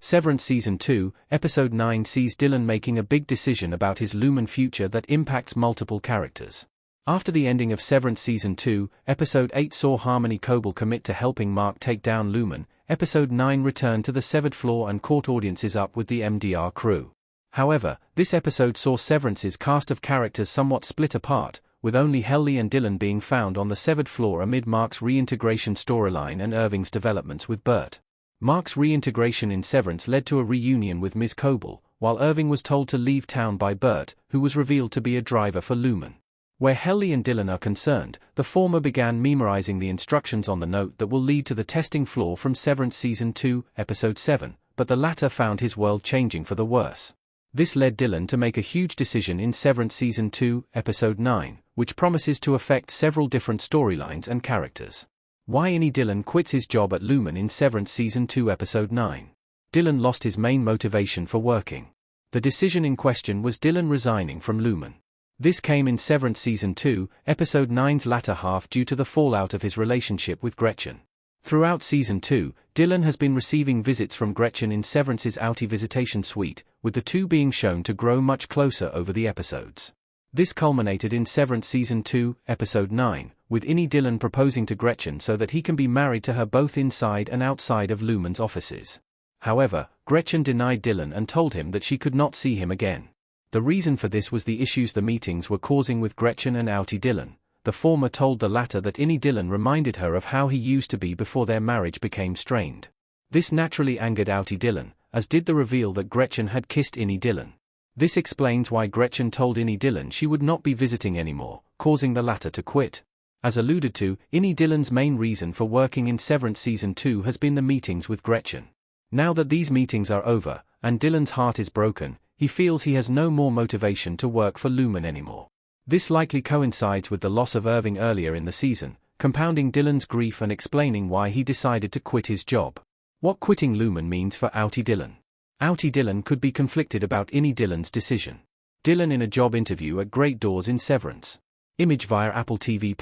Severance Season 2, Episode 9 sees Dylan making a big decision about his Lumon future that impacts multiple characters. After the ending of Severance Season 2, Episode 8 saw Harmony Coble commit to helping Mark take down Lumon. Episode 9 returned to the severed floor and caught audiences up with the MDR crew. However, this episode saw Severance's cast of characters somewhat split apart, with only Helly and Dylan being found on the severed floor amid Mark's reintegration storyline and Irving's developments with Bert. Mark's reintegration in Severance led to a reunion with Ms. Coble, while Irving was told to leave town by Bert, who was revealed to be a driver for Lumon. Where Helly and Dylan are concerned, the former began memorizing the instructions on the note that will lead to the testing floor from Severance Season 2, Episode 7, but the latter found his world changing for the worse. This led Dylan to make a huge decision in Severance Season 2, Episode 9, which promises to affect several different storylines and characters. Why Dylan quits his job at Lumon in Severance Season 2 Episode 9. Dylan lost his main motivation for working. The decision in question was Dylan resigning from Lumon. This came in Severance Season 2, Episode 9's latter half due to the fallout of his relationship with Gretchen. Throughout Season 2, Dylan has been receiving visits from Gretchen in Severance's outie visitation suite, with the two being shown to grow much closer over the episodes. This culminated in Severance Season 2, Episode 9, with Dylan proposing to Gretchen so that he can be married to her both inside and outside of Lumon's offices. However, Gretchen denied Dylan and told him that she could not see him again. The reason for this was the issues the meetings were causing with Gretchen and outie Dylan. The former told the latter that Dylan reminded her of how he used to be before their marriage became strained. This naturally angered outie Dylan, as did the reveal that Gretchen had kissed Dylan. This explains why Gretchen told Dylan she would not be visiting anymore, causing the latter to quit. As alluded to, Dylan's main reason for working in Severance Season 2 has been the meetings with Gretchen. Now that these meetings are over, and Dylan's heart is broken, he feels he has no more motivation to work for Lumon anymore. This likely coincides with the loss of Irving earlier in the season, compounding Dylan's grief and explaining why he decided to quit his job. What quitting Lumon means for outie Dylan. Outie Dylan could be conflicted about Dylan's decision. Dylan in a job interview at Great Doors in Severance. Image via Apple TV+.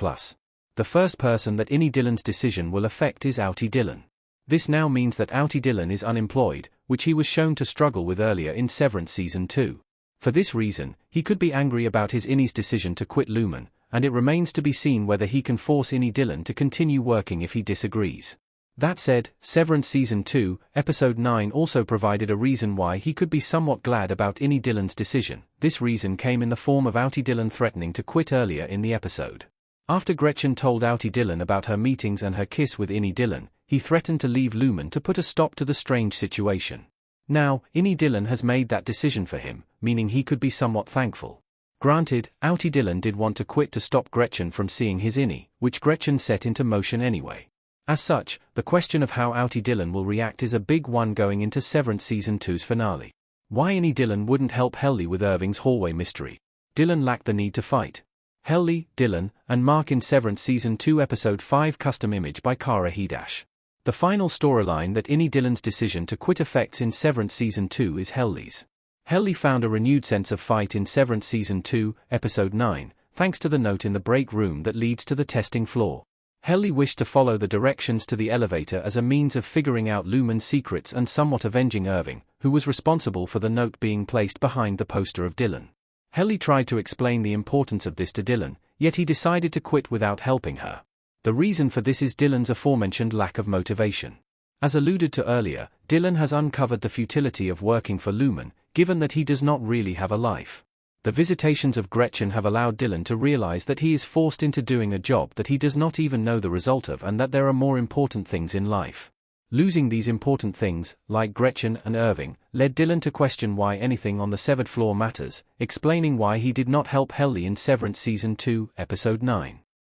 The first person that Dylan's decision will affect is outie Dylan. This now means that outie Dylan is unemployed, which he was shown to struggle with earlier in Severance Season 2. For this reason, he could be angry about his decision to quit Lumon, and it remains to be seen whether he can force Dylan to continue working if he disagrees. That said, Severance Season 2, Episode 9 also provided a reason why he could be somewhat glad about Dylan's decision. This reason came in the form of outie Dylan threatening to quit earlier in the episode. After Gretchen told outie Dylan about her meetings and her kiss with Dylan, he threatened to leave Lumon to put a stop to the strange situation. Now, Dylan has made that decision for him, meaning he could be somewhat thankful. Granted, outie Dylan did want to quit to stop Gretchen from seeing his which Gretchen set into motion anyway. As such, the question of how outie Dylan will react is a big one going into Severance Season 2's finale. Why Dylan wouldn't help Helly with Irving's hallway mystery. Dylan lacked the need to fight. Helly, Dylan, and Mark in Severance Season 2 Episode 5 Custom Image by Kara Hidash. The final storyline that Dylan's decision to quit affects in Severance Season 2 is Helly's. Helly found a renewed sense of fight in Severance Season 2, Episode 9, thanks to the note in the break room that leads to the testing floor. Helly wished to follow the directions to the elevator as a means of figuring out Lumon's secrets and somewhat avenging Irving, who was responsible for the note being placed behind the poster of Dylan. Helly tried to explain the importance of this to Dylan, yet he decided to quit without helping her. The reason for this is Dylan's aforementioned lack of motivation. As alluded to earlier, Dylan has uncovered the futility of working for Lumon, given that he does not really have a life. The visitations of Gretchen have allowed Dylan to realize that he is forced into doing a job that he does not even know the result of and that there are more important things in life. Losing these important things, like Gretchen and Irving, led Dylan to question why anything on the severed floor matters, explaining why he did not help Helly in Severance Season 2, Episode 9.